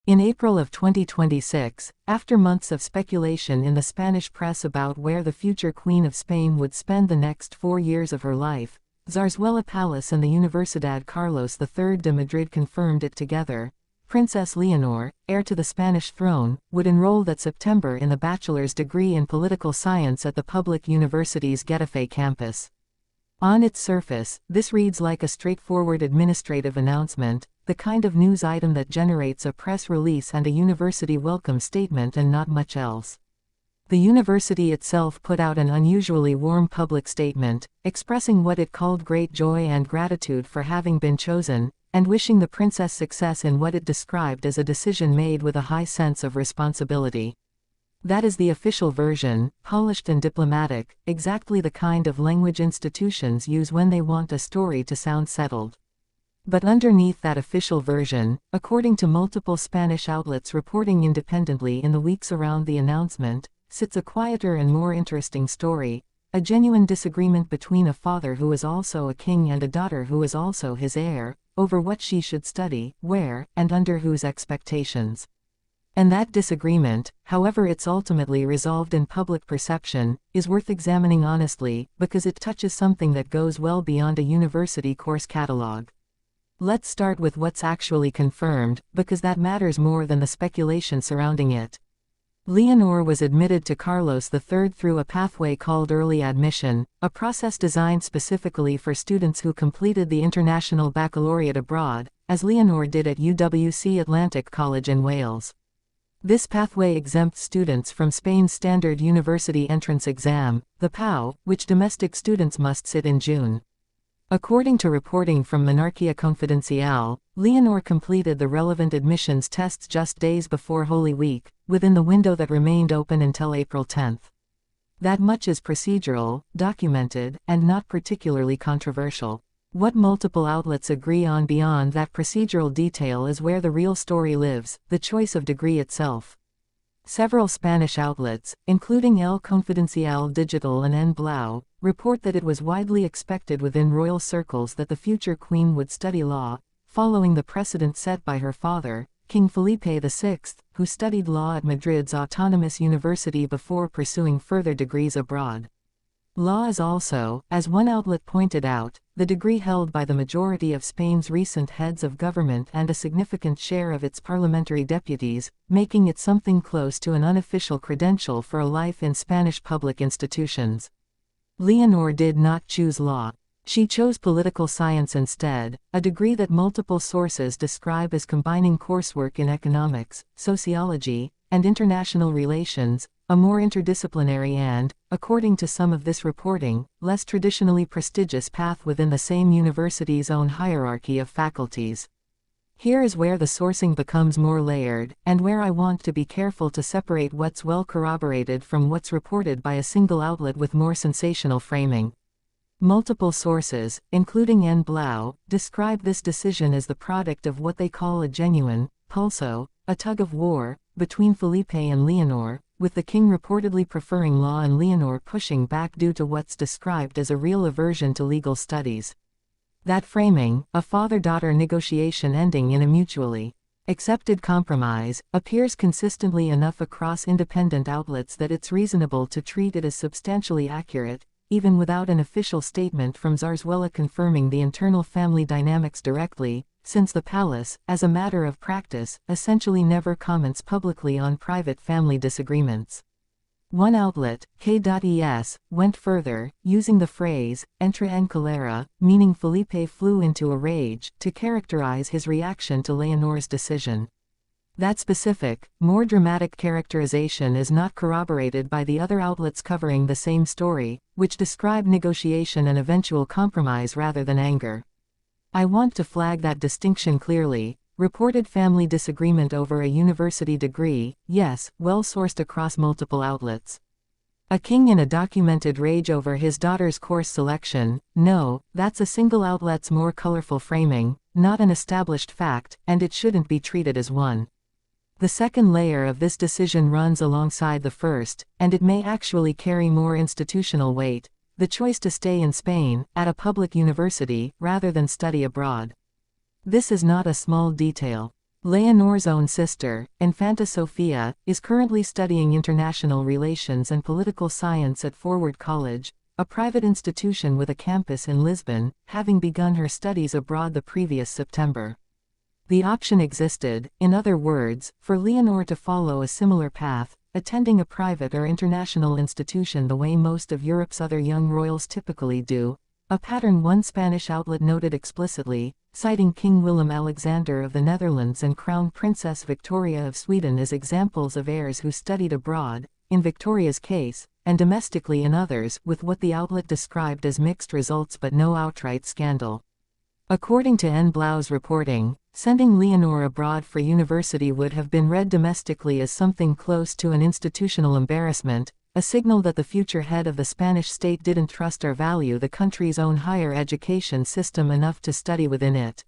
In April of 2026, after months of speculation in the Spanish press about where the future Queen of Spain would spend the next 4 years of her life, Zarzuela Palace and the Universidad Carlos III de Madrid confirmed it together. Princess Leonor, heir to the Spanish throne, would enroll that September in the bachelor's degree in political science at the public university's Getafe campus. On its surface, this reads like a straightforward administrative announcement, the kind of news item that generates a press release and a university welcome statement and not much else. The university itself put out an unusually warm public statement, expressing what it called great joy and gratitude for having been chosen, and wishing the princess success in what it described as a decision made with a high sense of responsibility. That is the official version, polished and diplomatic, exactly the kind of language institutions use when they want a story to sound settled. But underneath that official version, according to multiple Spanish outlets reporting independently in the weeks around the announcement, sits a quieter and more interesting story, a genuine disagreement between a father who is also a king and a daughter who is also his heir, over what she should study, where, and under whose expectations. And that disagreement, however it's ultimately resolved in public perception, is worth examining honestly, because it touches something that goes well beyond a university course catalog. Let's start with what's actually confirmed, because that matters more than the speculation surrounding it. Leonor was admitted to Carlos III through a pathway called early admission, a process designed specifically for students who completed the International Baccalaureate abroad, as Leonor did at UWC Atlantic College in Wales. This pathway exempts students from Spain's standard university entrance exam, the PAU, which domestic students must sit in June. According to reporting from Monarquía Confidencial, Leonor completed the relevant admissions tests just days before Holy Week, within the window that remained open until April 10. That much is procedural, documented, and not particularly controversial. What multiple outlets agree on beyond that procedural detail is where the real story lives, the choice of degree itself. Several Spanish outlets, including El Confidencial Digital and En Blau, report that it was widely expected within royal circles that the future queen would study law, following the precedent set by her father, King Felipe VI, who studied law at Madrid's autonomous university before pursuing further degrees abroad. Law is also, as one outlet pointed out, the degree held by the majority of Spain's recent heads of government and a significant share of its parliamentary deputies, making it something close to an unofficial credential for a life in Spanish public institutions. Leonor did not choose law. She chose political science instead, a degree that multiple sources describe as combining coursework in economics, sociology, and international relations, a more interdisciplinary and, according to some of this reporting, less traditionally prestigious path within the same university's own hierarchy of faculties. Here is where the sourcing becomes more layered, and where I want to be careful to separate what's well corroborated from what's reported by a single outlet with more sensational framing. Multiple sources, including En Blau, describe this decision as the product of what they call a genuine pulso, a tug-of-war, between Felipe and Leonor, with the king reportedly preferring law and Leonor pushing back due to what's described as a real aversion to legal studies. That framing, a father-daughter negotiation ending in a mutually accepted compromise, appears consistently enough across independent outlets that it's reasonable to treat it as substantially accurate, even without an official statement from Zarzuela confirming the internal family dynamics directly, since the palace, as a matter of practice, essentially never comments publicly on private family disagreements. One outlet, K.es, went further, using the phrase, entra en colera, meaning Felipe flew into a rage, to characterize his reaction to Leonor's decision. That specific, more dramatic characterization is not corroborated by the other outlets covering the same story, which describe negotiation and eventual compromise rather than anger. I want to flag that distinction clearly. Reported family disagreement over a university degree, yes, well sourced across multiple outlets. A king in a documented rage over his daughter's course selection, no, that's a single outlet's more colorful framing, not an established fact, and it shouldn't be treated as one. The second layer of this decision runs alongside the first, and it may actually carry more institutional weight, the choice to stay in Spain, at a public university, rather than study abroad. This is not a small detail. Leonor's own sister, Infanta Sofia, is currently studying international relations and political science at Forward College, a private institution with a campus in Lisbon, having begun her studies abroad the previous September. The option existed, in other words, for Leonor to follow a similar path, attending a private or international institution the way most of Europe's other young royals typically do, a pattern one Spanish outlet noted explicitly, citing King Willem-Alexander of the Netherlands and Crown Princess Victoria of Sweden as examples of heirs who studied abroad, in Victoria's case, and domestically in others, with what the outlet described as mixed results but no outright scandal. According to N. Blau's reporting, sending Leonor abroad for university would have been read domestically as something close to an institutional embarrassment, a signal that the future head of the Spanish state didn't trust or value the country's own higher education system enough to study within it.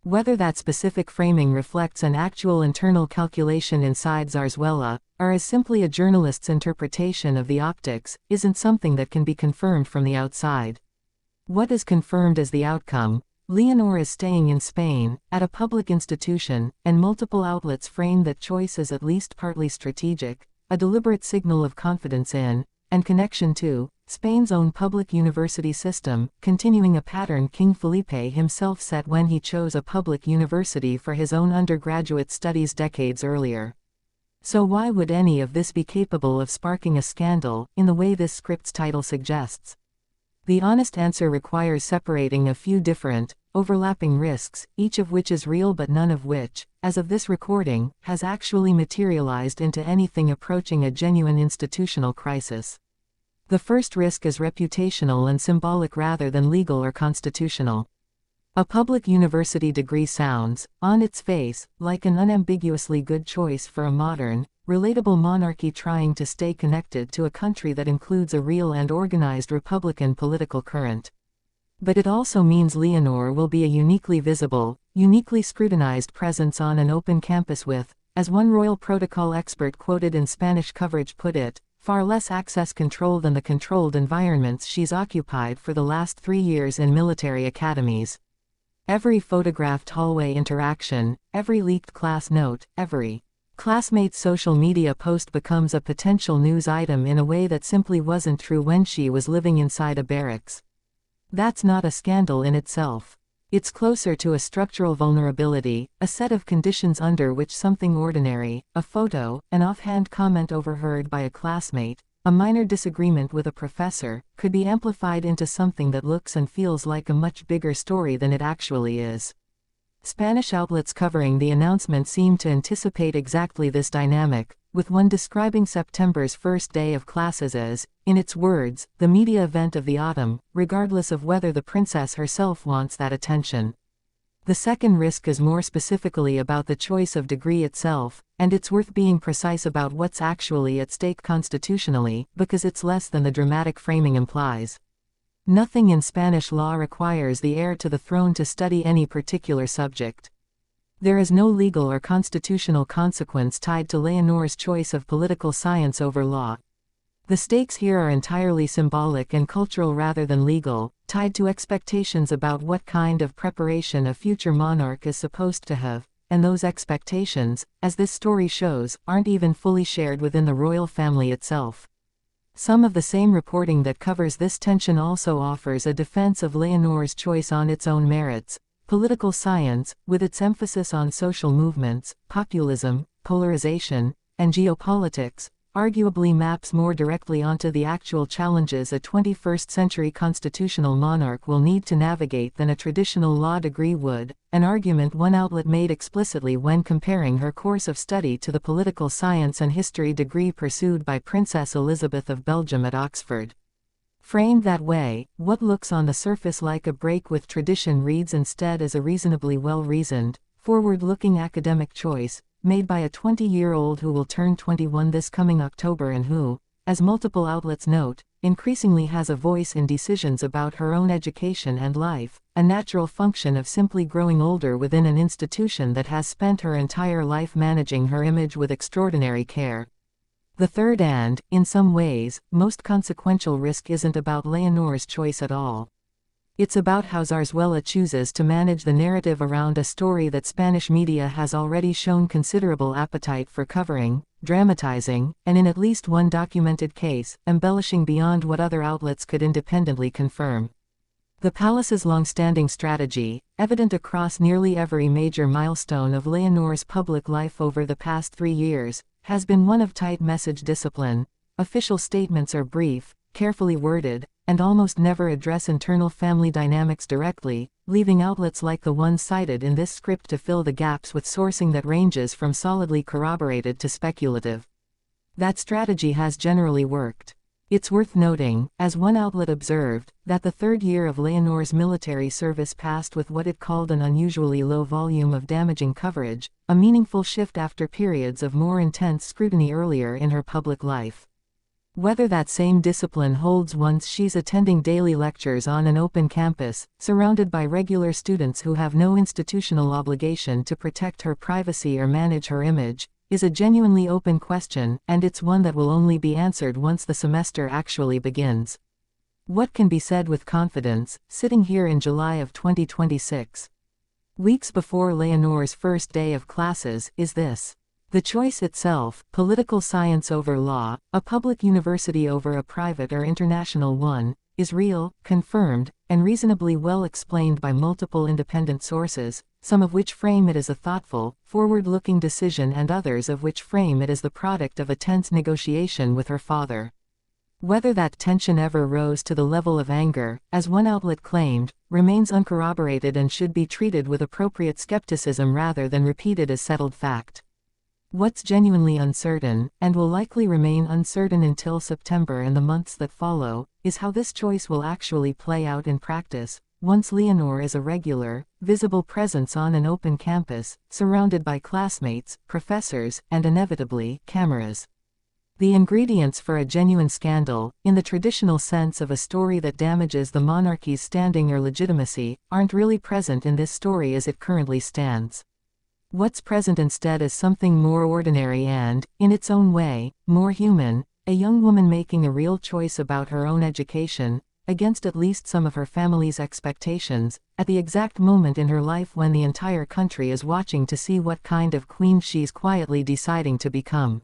Whether that specific framing reflects an actual internal calculation inside Zarzuela, or is simply a journalist's interpretation of the optics, isn't something that can be confirmed from the outside. What is confirmed as the outcome? Leonor is staying in Spain, at a public institution, and multiple outlets frame that choice as at least partly strategic, a deliberate signal of confidence in, and connection to, Spain's own public university system, continuing a pattern King Felipe himself set when he chose a public university for his own undergraduate studies decades earlier. So why would any of this be capable of sparking a scandal, in the way this script's title suggests? The honest answer requires separating a few different, overlapping risks, each of which is real but none of which, as of this recording, has actually materialized into anything approaching a genuine institutional crisis. The first risk is reputational and symbolic rather than legal or constitutional. A public university degree sounds, on its face, like an unambiguously good choice for a modern, relatable monarchy trying to stay connected to a country that includes a real and organized republican political current. But it also means Leonor will be a uniquely visible, uniquely scrutinized presence on an open campus with, as one royal protocol expert quoted in Spanish coverage put it, far less access control than the controlled environments she's occupied for the last 3 years in military academies. Every photographed hallway interaction, every leaked class note, every classmate's social media post becomes a potential news item in a way that simply wasn't true when she was living inside a barracks. That's not a scandal in itself. It's closer to a structural vulnerability, a set of conditions under which something ordinary, a photo, an offhand comment overheard by a classmate, a minor disagreement with a professor, could be amplified into something that looks and feels like a much bigger story than it actually is. Spanish outlets covering the announcement seem to anticipate exactly this dynamic, with one describing September's first day of classes as, in its words, the media event of the autumn, regardless of whether the princess herself wants that attention. The second risk is more specifically about the choice of degree itself, and it's worth being precise about what's actually at stake constitutionally, because it's less than the dramatic framing implies. Nothing in Spanish law requires the heir to the throne to study any particular subject. There is no legal or constitutional consequence tied to Leonor's choice of political science over law. The stakes here are entirely symbolic and cultural rather than legal, tied to expectations about what kind of preparation a future monarch is supposed to have, and those expectations, as this story shows, aren't even fully shared within the royal family itself. Some of the same reporting that covers this tension also offers a defense of Leonor's choice on its own merits. Political science, with its emphasis on social movements, populism, polarization, and geopolitics, arguably maps more directly onto the actual challenges a 21st-century constitutional monarch will need to navigate than a traditional law degree would, an argument one outlet made explicitly when comparing her course of study to the political science and history degree pursued by Princess Elizabeth of Belgium at Oxford. Framed that way, what looks on the surface like a break with tradition reads instead as a reasonably well-reasoned, forward-looking academic choice, made by a 20-year-old who will turn 21 this coming October and who, as multiple outlets note, increasingly has a voice in decisions about her own education and life, a natural function of simply growing older within an institution that has spent her entire life managing her image with extraordinary care. The third and, in some ways, most consequential risk isn't about Leonor's choice at all. It's about how Zarzuela chooses to manage the narrative around a story that Spanish media has already shown considerable appetite for covering, dramatizing, and in at least one documented case, embellishing beyond what other outlets could independently confirm. The palace's long-standing strategy, evident across nearly every major milestone of Leonor's public life over the past 3 years, has been one of tight message discipline. Official statements are brief, carefully worded, and almost never address internal family dynamics directly, leaving outlets like the one cited in this script to fill the gaps with sourcing that ranges from solidly corroborated to speculative. That strategy has generally worked. It's worth noting, as one outlet observed, that the third year of Leonor's military service passed with what it called an unusually low volume of damaging coverage, a meaningful shift after periods of more intense scrutiny earlier in her public life. Whether that same discipline holds once she's attending daily lectures on an open campus, surrounded by regular students who have no institutional obligation to protect her privacy or manage her image, is a genuinely open question, and it's one that will only be answered once the semester actually begins. What can be said with confidence, sitting here in July of 2026? Weeks before Leonor's first day of classes, is this. The choice itself, political science over law, a public university over a private or international one, is real, confirmed, and reasonably well explained by multiple independent sources, some of which frame it as a thoughtful, forward-looking decision and others of which frame it as the product of a tense negotiation with her father. Whether that tension ever rose to the level of anger, as one outlet claimed, remains uncorroborated and should be treated with appropriate skepticism rather than repeated as settled fact. What's genuinely uncertain, and will likely remain uncertain until September and the months that follow, is how this choice will actually play out in practice, once Leonor is a regular, visible presence on an open campus, surrounded by classmates, professors, and inevitably, cameras. The ingredients for a genuine scandal, in the traditional sense of a story that damages the monarchy's standing or legitimacy, aren't really present in this story as it currently stands. What's present instead is something more ordinary and, in its own way, more human, a young woman making a real choice about her own education, against at least some of her family's expectations, at the exact moment in her life when the entire country is watching to see what kind of queen she's quietly deciding to become.